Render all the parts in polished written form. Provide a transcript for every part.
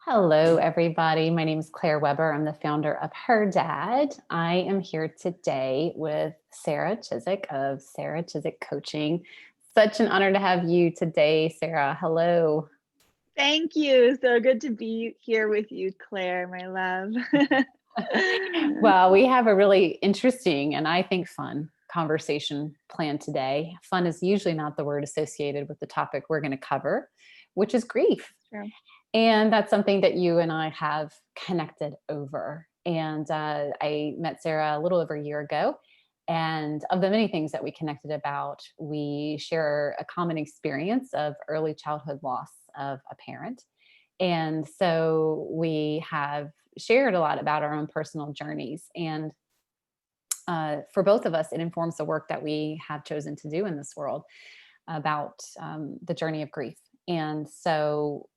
Hello, everybody. My name is Claire Weber. I'm the founder of Her Dad. I am here today with Sara Chizek of Sara Chizek Coaching. Such an honor to have you today, Sara. Hello. Thank you. So good to be here with you, Claire, my love. Well, we have a really interesting and I think fun conversation planned today. Fun is usually not the word associated with the topic we're going to cover, which is grief. Sure. And that's something that you and I have connected over. And I met Sara a little over a year ago. And of the many things that we connected about, we share a common experience of early childhood loss of a parent. And so we have shared a lot about our own personal journeys. And for both of us, it informs the work that we have chosen to do in this world about the journey of grief. And so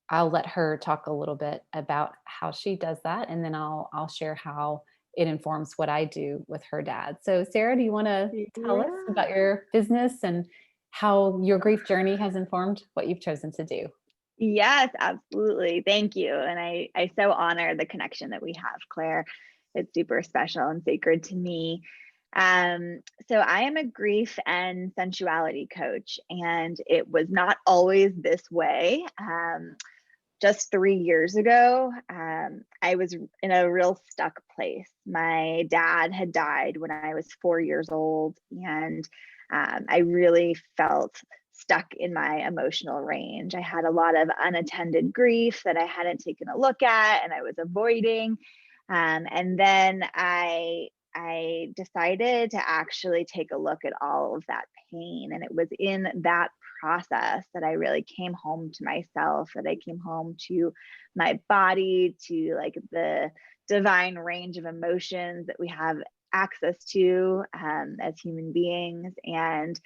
I'll let her talk a little bit about how she does that, and then I'll share how it informs what I do with Her Dad. So, Sara, do you want to tell us Yeah. about your business and how your grief journey has informed what you've chosen to do? Yes, absolutely. Thank you. And I so honor the connection that we have, Claire. It's super special and sacred to me. So I am a grief and sensuality coach, and it was not always this way. Just 3 years ago, I was in a real stuck place. My dad had died when I was 4 years old, and I really felt stuck in my emotional range. I had a lot of unattended grief that I hadn't taken a look at and I was avoiding. And then I decided to actually take a look at all of that pain. And it was in that process that I really came home to myself, that I came home to my body, to like the divine range of emotions that we have access to as human beings. And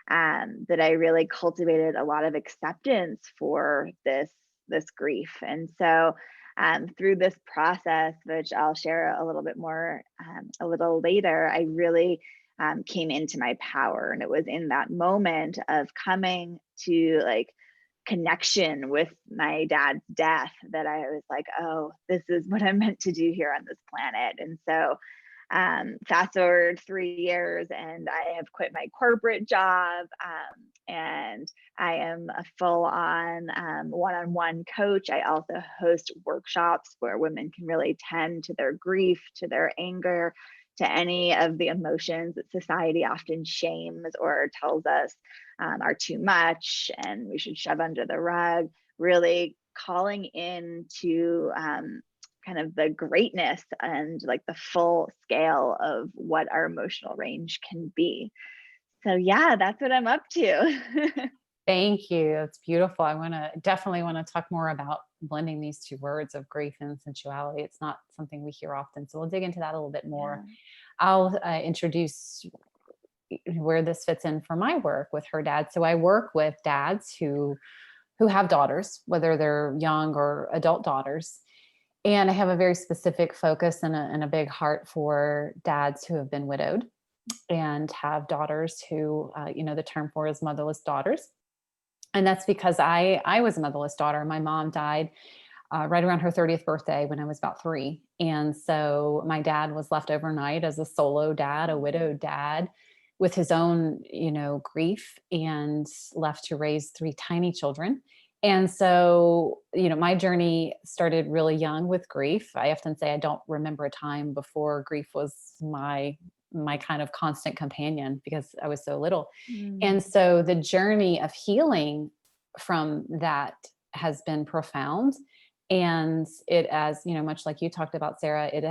that I really cultivated a lot of acceptance for this grief. And so through this process, which I'll share a little bit more a little later, I really came into my power. And it was in that moment of coming to like connection with my dad's death that I was like, oh, this is what I'm meant to do here on this planet. And so fast forward 3 years and I have quit my corporate job, and I am a full on one-on-one coach. I also host workshops where women can really tend to their grief, to their anger, to any of the emotions that society often shames or tells us are too much and we should shove under the rug. Really calling in to kind of the greatness and like the full scale of what our emotional range can be. So yeah, that's what I'm up to. Thank you. That's beautiful. I definitely want to talk more about blending these two words of grief and sensuality. It's not something we hear often. So we'll dig into that a little bit more. Yeah. I'll introduce where this fits in for my work with Her Dad. So I work with dads who have daughters, whether they're young or adult daughters. And I have a very specific focus and a big heart for dads who have been widowed and have daughters who, the term for is motherless daughters. And that's because I was a motherless daughter. My mom died right around her 30th birthday when I was about 3. And so my dad was left overnight as a solo dad, a widowed dad with his own, grief, and left to raise 3 tiny children. And so, my journey started really young with grief. I often say I don't remember a time before grief was my kind of constant companion because I was so little. And Mm. so the journey of healing from that has been profound. And it, as much like you talked about, Sara, it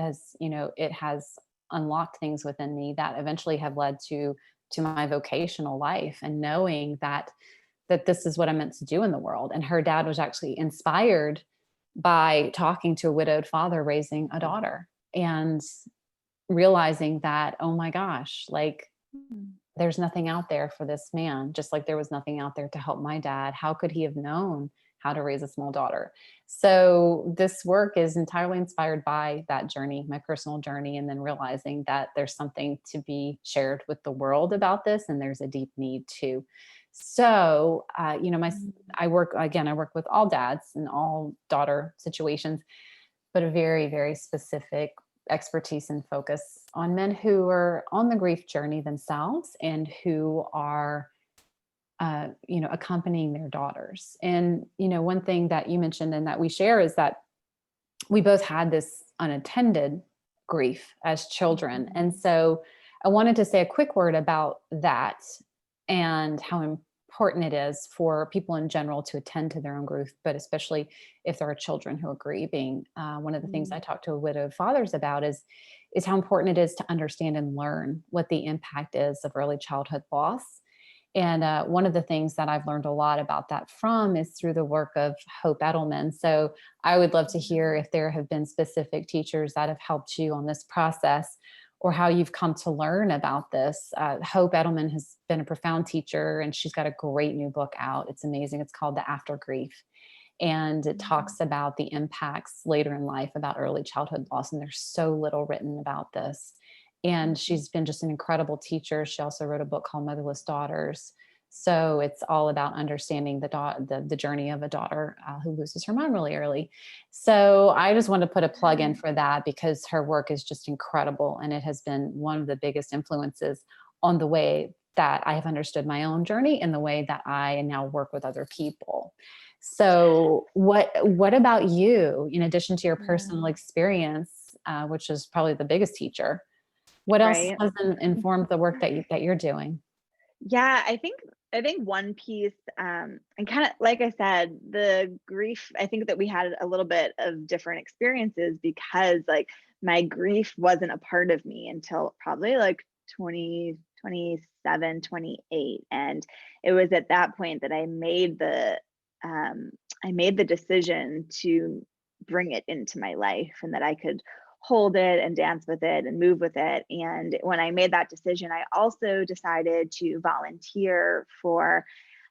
has unlocked things within me that eventually have led to my vocational life, and knowing that this is what I'm meant to do in the world. And Her Dad was actually inspired by talking to a widowed father raising a daughter and realizing that, oh my gosh, like Mm. there's nothing out there for this man, just like there was nothing out there to help my dad. How could he have known how to raise a small daughter? So this work is entirely inspired by that journey, my personal journey, and then realizing that there's something to be shared with the world about this, and there's a deep need to. So, Mhm. I work with all dads and all daughter situations, but a very, very specific expertise and focus on men who are on the grief journey themselves and who are, accompanying their daughters. And, one thing that you mentioned and that we share is that we both had this unattended grief as children. And Mhm. so I wanted to say a quick word about that and how important it is for people in general to attend to their own grief, but especially if there are children who are grieving. One of the things I Mhm. talk to widowed fathers about is how important it is to understand and learn what the impact is of early childhood loss. And one of the things that I've learned a lot about that from is through the work of Hope Edelman. So I would love to hear if there have been specific teachers that have helped you on this process or how you've come to learn about this. Hope Edelman has been a profound teacher and she's got a great new book out. It's amazing. It's called The After Grief. And it Mhm. talks about the impacts later in life about early childhood loss. And there's so little written about this. And Mhm. she's been just an incredible teacher. She also wrote a book called Motherless Daughters. So it's all about understanding the journey of a daughter who loses her mom really early. So I just want to put a plug in for that because her work is just incredible, and it has been one of the biggest influences on the way that I have understood my own journey and the way that I now work with other people. So what about you? In addition to your personal Yeah. experience, which is probably the biggest teacher, what else Right. has informed the work that you're doing? Yeah, I think one piece, and kind of like I said, the grief, I think that we had a little bit of different experiences because like my grief wasn't a part of me until probably like 20, 27, 28. And it was at that point that um I made the decision to bring it into my life and that I could hold it and dance with it and move with it. And when I made that decision, I also decided to volunteer for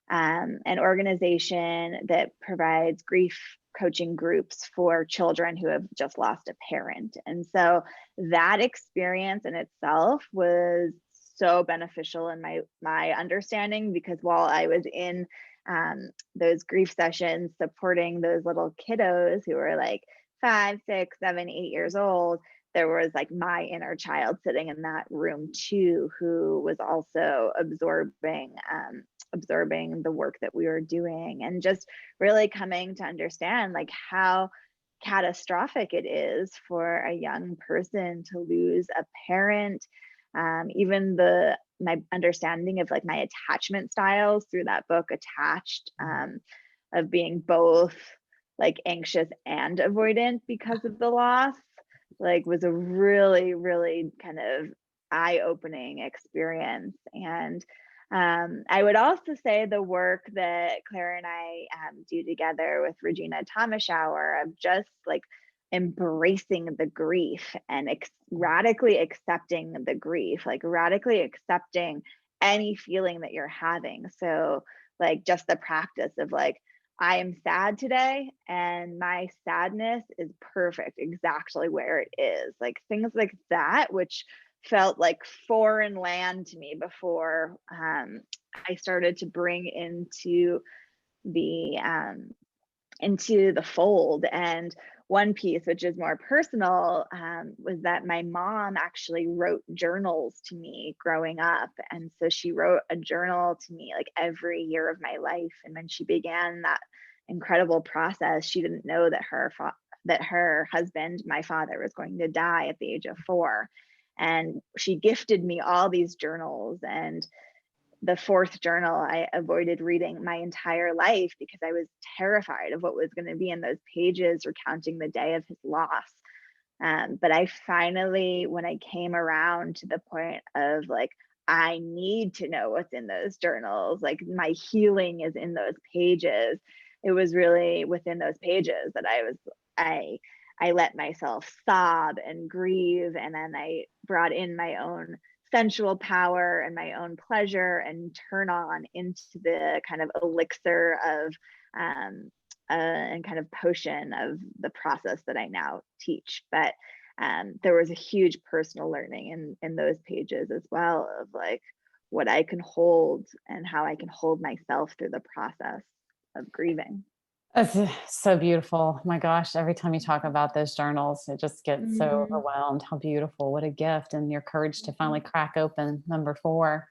an organization that provides grief coaching groups for children who have just lost a parent. And so that experience in itself was so beneficial in my understanding because while I was in those grief sessions supporting those little kiddos who were like 5, 6, 7, 8 years old, there was like my inner child sitting in that room too, who was also absorbing the work that we were doing and just really coming to understand like how catastrophic it is for a young person to lose a parent. Even the my understanding of like my attachment styles through that book attached, of being both like anxious and avoidant because of the loss, like was a really really kind of eye-opening experience. And I would also say the work that Claire and I do together with Regina Thomashower of just like embracing the grief and radically accepting the grief, like radically accepting any feeling that you're having. So, like, just the practice of like, I am sad today, and my sadness is perfect exactly where it is. Like, things like that, which felt like foreign land to me before I started to bring the into the fold. And one piece, which is more personal, was that my mom actually wrote journals to me growing up. And so she wrote a journal to me like every year of my life. And when she began that incredible process, she didn't know that that her husband, my father, was going to die at the age of 4. And she gifted me all these journals. And the fourth journal I avoided reading my entire life because I was terrified of what was going to be in those pages recounting the day of his loss. But I finally, when I came around to the point of like, I need to know what's in those journals, like my healing is in those pages. It was really within those pages that I, I let myself sob and grieve. And then I brought in my own sensual power and my own pleasure and turn on into the kind of elixir of and kind of potion of the process that I now teach. But there was a huge personal learning in those pages as well of like, what I can hold and how I can hold myself through the process of grieving. That's so beautiful. My gosh, every time you talk about those journals, it just gets so Mhm. overwhelmed. How beautiful. What a gift. And your courage to finally Mhm. crack open number four.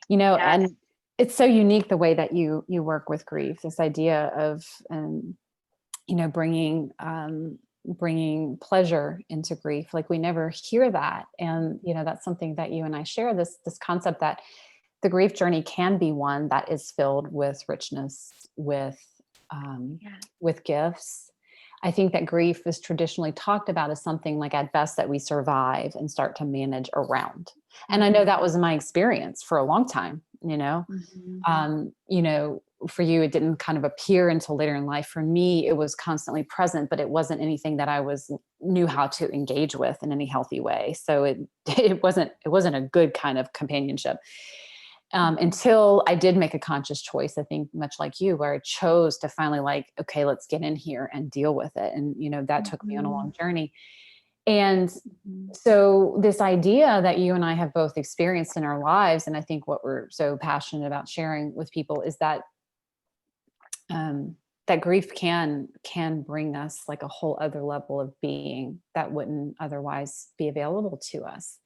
Yes. And it's so unique the way that you work with grief. This idea of bringing bringing pleasure into grief. Like we never hear that, and that's something that you and I share. This concept that the grief journey can be one that is filled with richness, um, Yeah. with gifts. I think that grief is traditionally talked about as something like at best that we survive and start to manage around. And I know Mhm. that was my experience for a long time, Mhm. for you, it didn't kind of appear until later in life. For me, it was constantly present, but it wasn't anything that I knew how to engage with in any healthy way. So it it wasn't a good kind of companionship Mhm. until I did make a conscious choice. I think much like you, where I chose to finally like, okay, let's get in here and deal with it. And that took me on a long Mhm. journey. And Mhm. so this idea that you and I have both experienced in our lives, and I think what we're so passionate about sharing with people is um, that grief can bring us like a whole other level of being that wouldn't otherwise be available to us.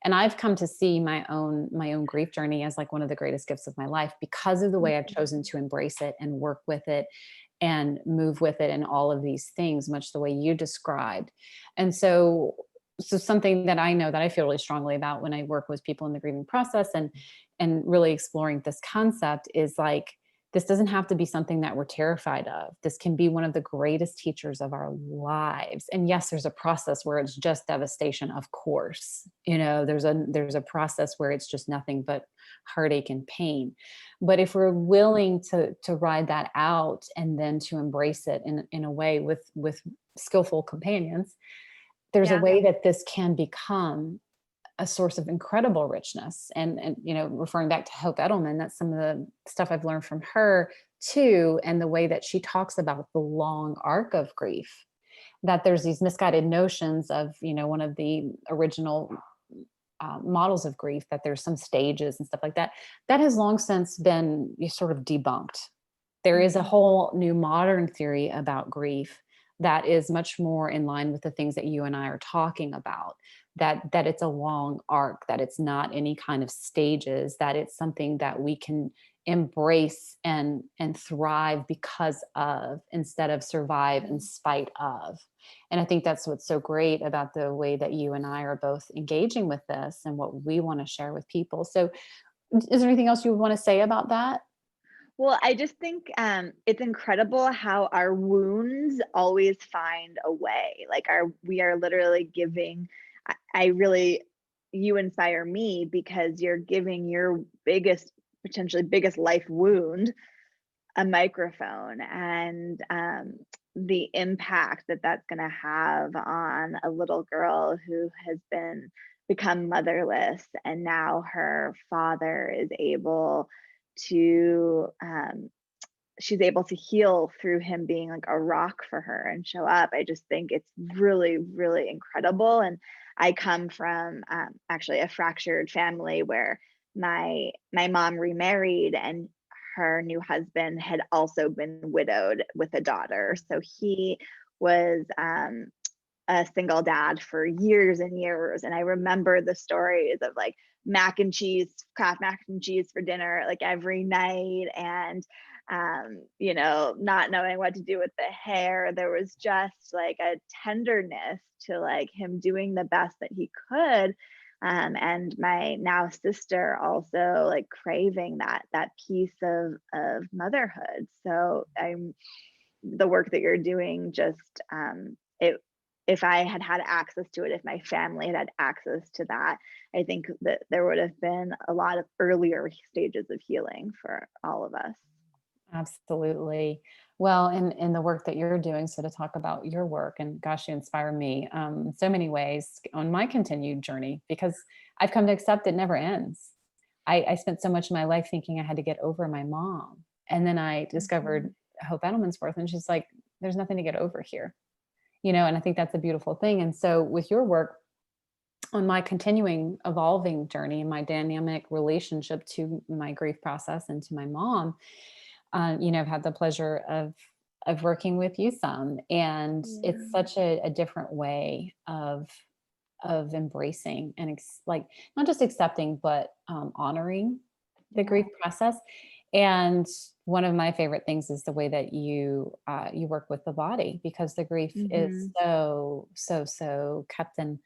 And I've come to see my own grief journey as like one of the greatest gifts of my life because of the way I've chosen to embrace it and work with it and move with it and all of these things, much the way you described. And so something that I know that I feel really strongly about when I work with people in the grieving process and really exploring this concept is like, this doesn't have to be something that we're terrified of. This can be one of the greatest teachers of our lives. And yes, there's a process where it's just devastation, of course. There's a process where it's just nothing but heartache and pain. But if we're willing to ride that out and then to embrace it in a way with skillful companions, there's a Yeah. way that this can become a source of incredible richness. And referring back to Hope Edelman, that's some of the stuff I've learned from her too, and the way that she talks about the long arc of grief. That there's these misguided notions of, one of the original models of grief, that there's some stages and stuff like that. That has long since been sort of debunked. There is a Mhm. whole new modern theory about grief that is much more in line with the things that you and I are talking about, that it's a long arc, that it's not any kind of stages, that it's something that we can embrace and thrive because of, instead of survive in spite of. And I think that's what's so great about the way that you and I are both engaging with this and what we want to share with people. So is there anything else you would want to say about that? Well, I just think it's incredible how our wounds always find a way. Like we are literally giving. I really, you inspire me because you're giving your biggest, potentially biggest life wound a microphone, and the impact that that's going to have on a little girl who has become motherless, and now her father is able to she's able to heal through him being like a rock for her and show up. I just think it's really, really incredible. And I come from actually a fractured family where my mom remarried, and her new husband had also been widowed with a daughter. So he was a single dad for years and years. And I remember the stories of like mac and cheese, Kraft mac and cheese for dinner, like every night. And, not knowing what to do with the hair. There was just like a tenderness to like him doing the best that he could. And my now sister also like craving that piece of motherhood. So I'm the work that you're doing just it if I had had access to it, if my family had access to that, I think that there would have been a lot of earlier stages of healing for all of us. Absolutely. Well, in the work that you're doing, so to talk about your work, and gosh, you inspire me in so many ways on my continued journey, because I've come to accept it never ends. I spent so much of my life thinking I had to get over my mom. And then I Mhm. discovered Hope Edelman's worth, and she's like, there's nothing to get over here. And I think that's a beautiful thing. And so with your work, on my continuing evolving journey and my dynamic relationship to my grief process and to my mom, I've had the pleasure of working with you some, and it's Yeah. such a different way of embracing and like not just accepting, but honoring the Yeah. grief process. And one of my favorite things is the way that you work with the body, because the grief is Hmm. so kept in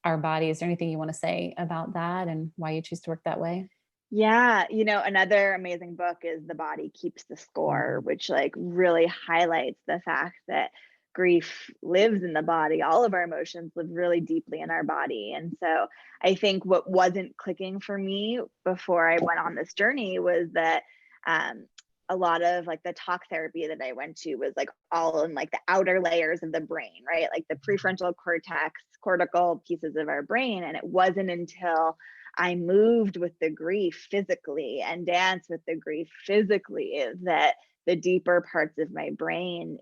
our body. Is there anything you want to say about that and why you choose to work that way? Yeah, another amazing book is The Body Keeps the Score, Mhm. which like really highlights the fact that grief lives in the body. All of our emotions live really deeply in our body. And so I think what wasn't clicking for me before I went on this journey was that um a lot of like the talk therapy that I went to was like all in like the outer layers of the brain, right? Like the prefrontal cortex, cortical pieces of our brain. And it wasn't until I moved with the grief physically and danced with the grief physically is that the deeper parts of my brain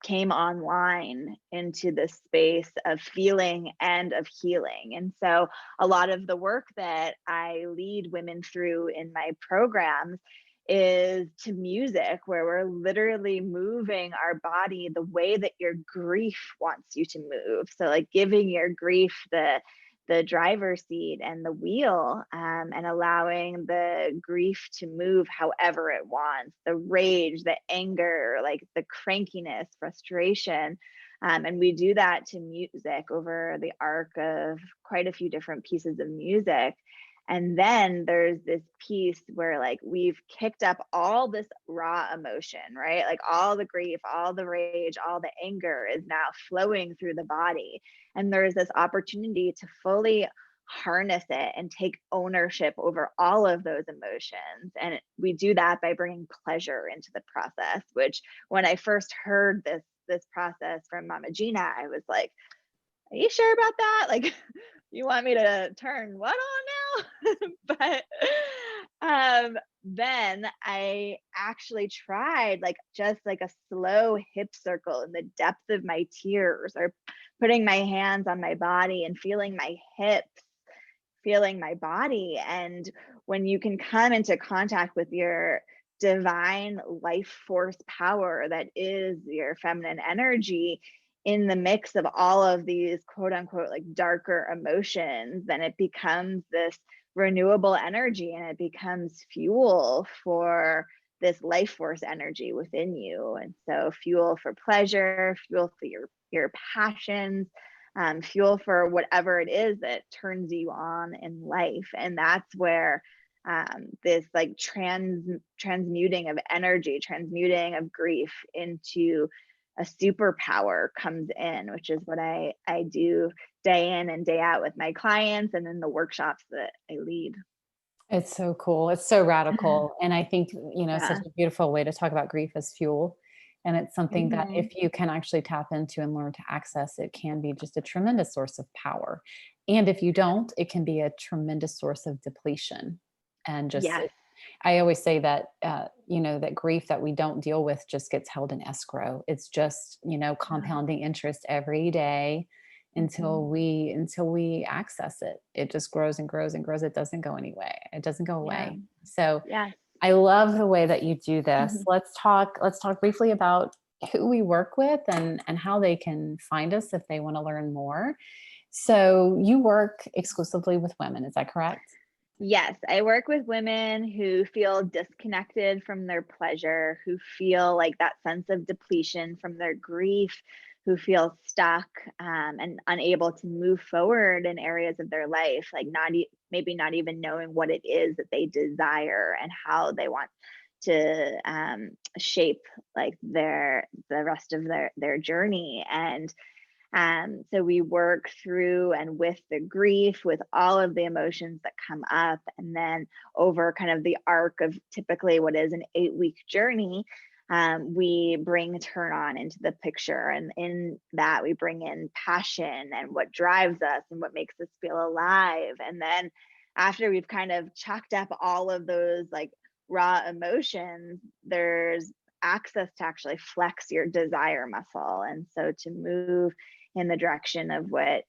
came online into the space of feeling and of healing. And so a lot of the work that I lead women through in my programs is to music, where we're literally moving our body the way that your grief wants you to move. So like giving your grief the driver's seat and the wheel, and allowing the grief to move however it wants, the rage, the anger, like the crankiness, frustration. And we do that to music over the arc of quite a few different pieces of music. And then there's this piece where like we've kicked up all this raw emotion, right? Like all the grief, all the rage, all the anger is now flowing through the body. And there's this opportunity to fully harness it and take ownership over all of those emotions. And we do that by bringing pleasure into the process, which when I first heard this process from Mama Gina, I was like, are you sure about that? Like, you want me to turn what on now? But then I actually tried like just like a slow hip circle in the depth of my tears, or putting my hands on my body and feeling my hips, feeling my body. And when you can come into contact with your divine life force power that is your feminine energy in the mix of all of these quote unquote like darker emotions, then it becomes this renewable energy and it becomes fuel for this life force energy within you. And so fuel for pleasure, fuel for your passions, fuel for whatever it is that turns you on in life. And that's where this like transmuting of energy, transmuting of grief into a superpower comes in, which is what I do day in and day out with my clients and in the workshops that I lead. It's so cool. It's so radical. And I think, such Yeah. a beautiful way to talk about grief as fuel. And it's something that Hmm. if you can actually tap into and learn to access, it can be just a tremendous source of power. And if you don't, it can be a tremendous source of depletion. And just, Yes. I always say that, that grief that we don't deal with just gets held in escrow. It's just, Yeah. compounding interest every day Hmm. until we access it. It just grows and grows and grows. It doesn't go anyway. It doesn't go Yeah. away. So Yes. I love the way that you do this. Mhm. Let's talk briefly about who we work with and how they can find us if they want to learn more. So you work exclusively with women, is that correct? Yes, I work with women who feel disconnected from their pleasure, who feel like that sense of depletion from their grief, who feel stuck, and unable to move forward in areas of their life, like maybe not even knowing what it is that they desire and how they want to shape like the rest of their journey. And so we work through and with the grief, with all of the emotions that come up. And then over kind of the arc of typically what is an 8-week journey, we bring turn on into the picture. And in that, we bring in passion and what drives us and what makes us feel alive. And then after we've kind of chucked up all of those like raw emotions, there's access to actually flex your desire muscle. And so to move in the direction of what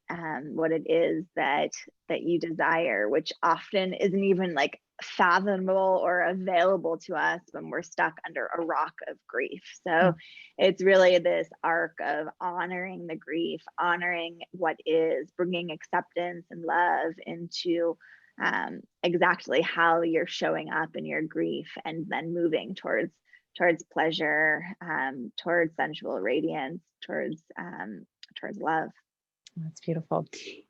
it is that you desire, which often isn't even like fathomable or available to us when we're stuck under a rock of grief. So it's really this arc of honoring the grief, honoring what is, bringing acceptance and love into exactly how you're showing up in your grief, and then moving towards pleasure, towards sensual radiance, towards love. That's beautiful.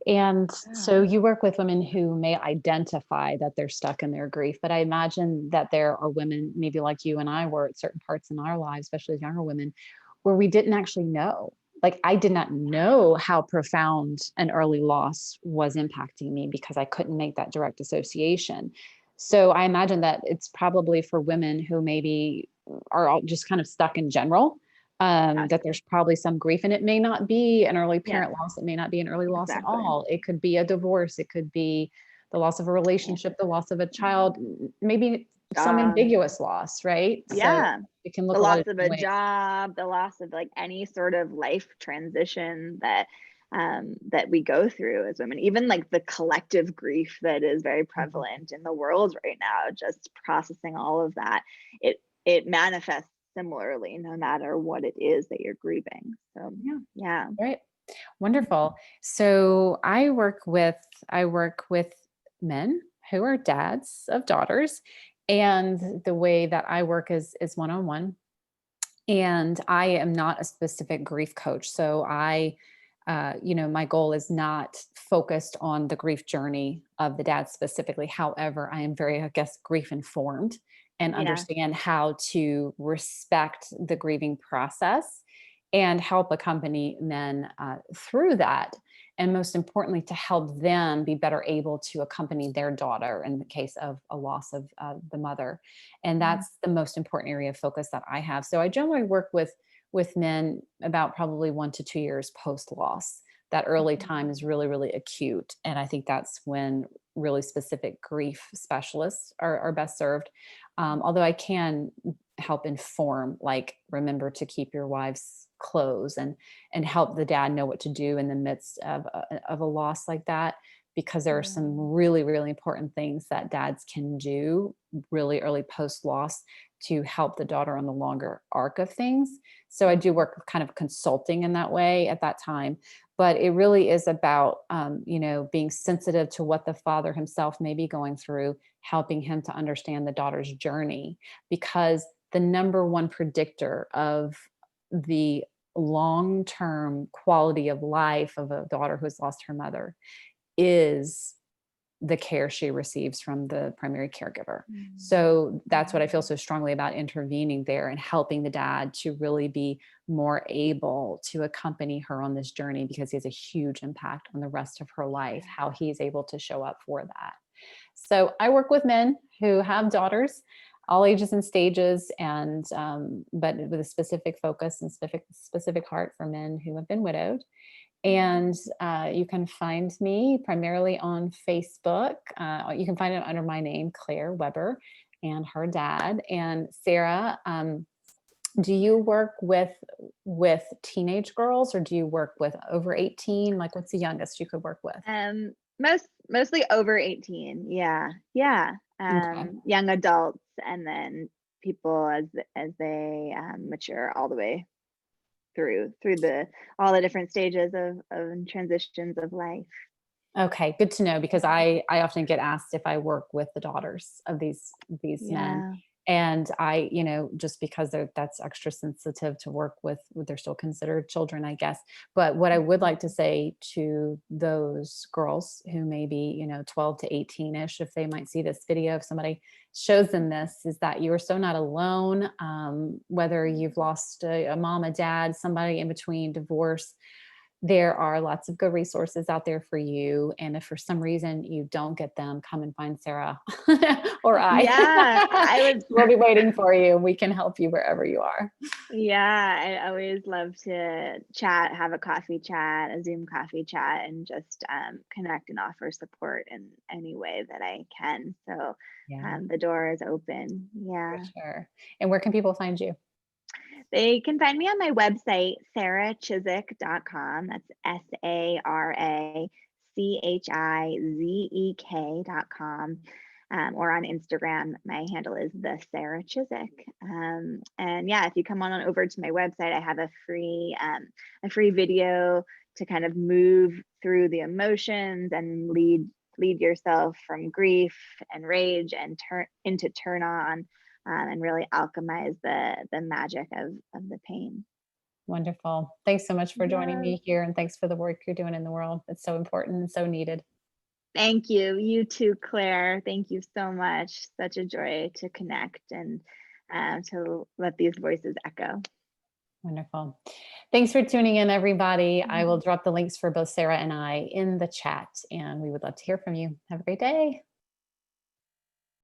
And Yeah. so you work with women who may identify that they're stuck in their grief, but I imagine that there are women, maybe like you and I were at certain parts in our lives, especially as younger women, where we didn't actually know. Like I did not know how profound an early loss was impacting me because I couldn't make that direct association. So I imagine that it's probably for women who maybe are all just kind of stuck in general, Yes. that there's probably some grief, and it may not be an early Yeah, parent loss. It may not be an early loss at exactly. all. It could be a divorce. It could be the loss of a Yeah. relationship, the loss of a child, maybe some Job. ambiguous loss, right? So Yeah. it can The look a lot loss of of a different ways. job, the loss of like any sort of life transition that we go through as women, even like the collective grief that is very Mhm. prevalent in the world right now, just processing all of that. It manifests similarly no matter what it is that you're grieving. So Yeah, yeah. right. Wonderful. So I work with men who are dads of daughters, and the way that I work is one-on-one. And I am not a specific grief coach. So my goal is not focused on the grief journey of the dad specifically. However, I am very, I guess, grief informed and Yeah. understand how to respect the grieving process and help accompany men through that. And most importantly, to help them be better able to accompany their daughter in the case of a loss of the mother. And Mhm. that's the most important area of focus that I have. So I generally work with men about probably 1 to 2 years post loss. That early Mhm. time is really, really acute. And I think that's when really specific grief specialists are best served. Although I can help inform, like remember to keep your wife's clothes, and help the dad know what to do in the midst of a loss like that, because there are Yeah. some really, really important things that dads can do really early post loss to help the daughter on the longer arc of things. So I do work kind of consulting in that way at that time. But it really is about, being sensitive to what the father himself may be going through, helping him to understand the daughter's journey, because the number one predictor of the long term quality of life of a daughter who has lost her mother is the care she receives from the primary caregiver. Mhm. So that's what I Mhm. feel so strongly about, intervening there and helping the dad to really be more able to accompany her on this journey, because he has a huge impact on the rest of her life, Yeah. how he's able to show up for that. So I work with men who have daughters, all ages and stages, and but with a specific focus and specific heart for men who have been widowed. And you can find me primarily on Facebook. You can find it under my name, Claire Weber, and her dad. And Sarah, do you work with teenage girls, or do you work with over 18? Like, what's the youngest you could work with? Mostly over 18. Yeah. Yeah. Okay. Young adults, and then people as they mature all the way through the all the different stages of and transitions of life. Okay, good to know, because I often get asked if I work with the daughters of these men. Yeah. And I, just because that's extra sensitive to work with, they're still considered children, I guess. But what I would like to say to those girls who may be, 12 to 18-ish, if they might see this video, if somebody shows them this, is that you are so not alone. Whether you've lost a mom, a dad, somebody in between, divorce, there are lots of good resources out there for you. And if for some reason you don't get them, come and find Sarah or I. Yeah. I was We'll be waiting for you, and we can help you wherever you are. Yeah, I always love to chat, have a coffee chat, a Zoom coffee chat, and just connect and offer support in any way that I can. So Yeah, the door is open. for Yeah. sure. And where can people find you? They can find me on my website, sarachizek.com. That's SARACHIZEK.com. Or on Instagram, my handle is the Sara Chizek. And yeah, if you come on over to my website, I have a free video to kind of move through the emotions and lead yourself from grief and rage and turn on, and really alchemize the magic of the pain. Wonderful. Thanks so much for joining Yes. me here, and thanks for the work you're doing in the world. It's so important and so needed. Thank you. You too, Claire. Thank you so much. Such a joy to connect and to let these voices echo. Wonderful. Thanks for tuning in, everybody. I will Mhm. drop the links for both Sarah and I in the chat, and we would love to hear from you. Have a great day.